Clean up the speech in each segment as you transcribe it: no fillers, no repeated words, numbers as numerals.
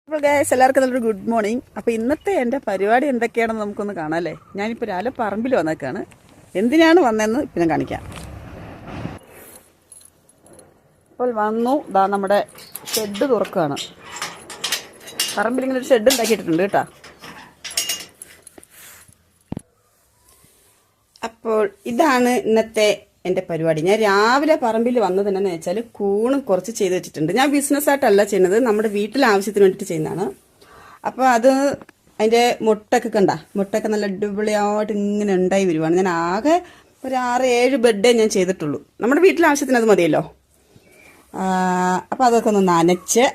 അപ്പോൾ ഗൈസ് എല്ലാവർക്കും നല്ലൊരു ഗുഡ് മോർണിംഗ്. അപ്പോൾ ഇന്നത്തെ എൻ്റെ പരിപാടി എന്തൊക്കെയാണെന്ന് നമുക്കൊന്ന് കാണാം അല്ലേ. ഞാനിപ്പോൾ രാവിലെ പറമ്പിൽ വന്നേക്കാണ്. എന്തിനാണ് വന്നതെന്ന് പിന്നെ കാണിക്കാം. അപ്പോൾ വന്നു ദാ നമ്മുടെ ഷെഡ് തുറക്കുകയാണ്. പറമ്പിൽ ഇങ്ങനെ ഒരു ഷെഡ് ഉണ്ടാക്കിയിട്ടുണ്ട് കേട്ടോ. അപ്പോൾ ഇതാണ് ഇന്നത്തെ എൻ്റെ പരിപാടി. ഞാൻ രാവിലെ പറമ്പിൽ വന്നത് എന്നാന്ന് വെച്ചാൽ കൂണ് കുറച്ച് ചെയ്ത് വെച്ചിട്ടുണ്ട്. ഞാൻ ബിസിനസ്സായിട്ടല്ല ചെയ്യുന്നത്, നമ്മുടെ വീട്ടിലെ ആവശ്യത്തിന് വേണ്ടിയിട്ട് ചെയ്യുന്നതാണ്. അപ്പോൾ അത് അതിൻ്റെ മുട്ടൊക്കെ കണ്ട മുട്ടൊക്കെ നല്ല അടിപൊളിയായിട്ട് ഇങ്ങനെ ഉണ്ടായി വരുവാണ്. ഞാൻ ആകെ ഒരു 6-7 ബെഡേ ഞാൻ ചെയ്തിട്ടുള്ളൂ. നമ്മുടെ വീട്ടിലെ ആവശ്യത്തിന് അത് മതിയല്ലോ. അപ്പോൾ അതൊക്കെ ഒന്ന് നനച്ച്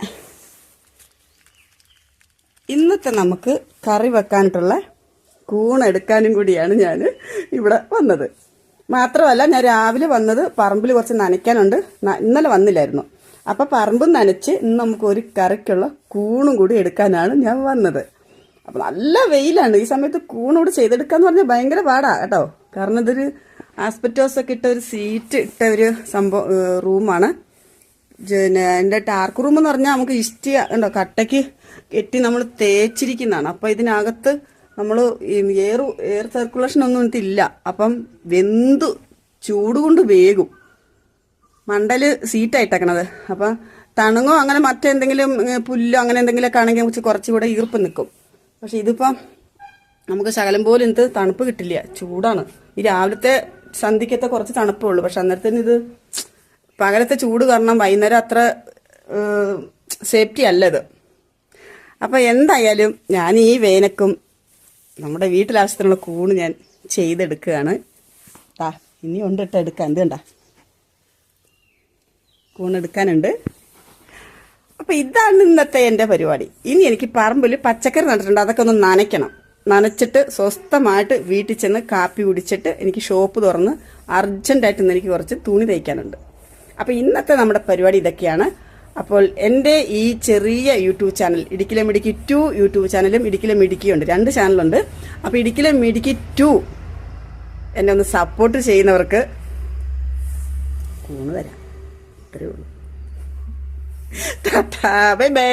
ഇന്നത്തെ നമുക്ക് കറി വെക്കാനായിട്ടുള്ള കൂണെടുക്കാനും കൂടിയാണ് ഞാൻ ഇവിടെ വന്നത്. മാത്രമല്ല ഞാൻ രാവിലെ വന്നത് പറമ്പിൽ കുറച്ച് നനയ്ക്കാനുണ്ട്. ഇന്നലെ വന്നില്ലായിരുന്നു. അപ്പം പറമ്പും നനച്ച് ഇന്ന് നമുക്ക് ഒരു കറിക്കുള്ള കൂണും കൂടി എടുക്കാനാണ് ഞാൻ വന്നത്. അപ്പം നല്ല വെയിലാണ് ഈ സമയത്ത്. കൂണോട് ചെയ്തെടുക്കാന്ന് പറഞ്ഞാൽ ഭയങ്കര പാടാ കേട്ടോ. കാരണം ഇതൊരു ആസ്പെറ്റോസ് ഒക്കെ ഇട്ട ഒരു സീറ്റ് ഇട്ട ഒരു സംഭവം റൂമാണ്. പിന്നെ എൻ്റെ ടാർക്ക് റൂം എന്ന് പറഞ്ഞാൽ നമുക്ക് ഇഷ്ടിക ഉണ്ടോ കട്ടയ്ക്ക് കെട്ടി നമ്മൾ തേച്ചിരിക്കുന്നതാണ്. അപ്പം ഇതിനകത്ത് നമ്മൾ എയർ സർക്കുലേഷൻ ഒന്നും ഇല്ല. അപ്പം വെന്തു ചൂട് കൊണ്ട് വേകും. മണ്ടല് സീറ്റായിട്ടേക്കണത്. അപ്പം തണുങ്ങോ അങ്ങനെ മറ്റെന്തെങ്കിലും പുല്ലോ അങ്ങനെ എന്തെങ്കിലുമൊക്കെ ആണെങ്കിൽ കുറച്ചുകൂടെ ഈർപ്പം നിൽക്കും. പക്ഷെ ഇതിപ്പം നമുക്ക് ശകലം പോലും ഇത് തണുപ്പ് കിട്ടില്ല, ചൂടാണ്. ഈ രാവിലത്തെ സന്ധ്യക്കത്തെ കുറച്ച് തണുപ്പേ ഉള്ളൂ. പക്ഷെ അന്നേരത്തിന് ഇത് പകലത്തെ ചൂട് കാരണം വൈകുന്നേരം അത്ര സേഫ്റ്റി അല്ല ഇത്. അപ്പം എന്തായാലും ഞാൻ ഈ വേനക്കും നമ്മുടെ വീട്ടിലാവശ്യത്തിനുള്ള കൂണ് ഞാൻ ചെയ്തെടുക്കുകയാണ്. ഇനി ഉണ്ടിട്ട് എടുക്കാൻ എന്ത് കണ്ട കൂണെടുക്കാനുണ്ട്. അപ്പം ഇതാണ് ഇന്നത്തെ എൻ്റെ പരിപാടി. ഇനി എനിക്ക് പറമ്പിൽ പച്ചക്കറി നട്ടിട്ടുണ്ട്, അതൊക്കെ ഒന്ന് നനയ്ക്കണം. നനച്ചിട്ട് സ്വസ്ഥമായിട്ട് വീട്ടിൽ ചെന്ന് കാപ്പി കുടിച്ചിട്ട് എനിക്ക് ഷോപ്പ് തുറന്ന് അർജൻറ്റായിട്ട് ഇന്ന് എനിക്ക് കുറച്ച് തുണി തയ്ക്കാനുണ്ട്. അപ്പം ഇന്നത്തെ നമ്മുടെ പരിപാടി ഇതൊക്കെയാണ്. അപ്പോൾ എൻ്റെ ഈ ചെറിയ യൂട്യൂബ് ചാനൽ ഇടുക്കിലെ മിടുക്കി 2 യൂട്യൂബ് ചാനലും ഇടുക്കിലെ മിടുക്കിയുണ്ട്, 2 ചാനലുണ്ട്. അപ്പോൾ ഇടുക്കിലെ മിടുക്കി 2 എന്നെ ഒന്ന് സപ്പോർട്ട് ചെയ്യുന്നവർക്ക് കൂണ് തരാം. അത്രയേ ഉള്ളൂ. Bye bye.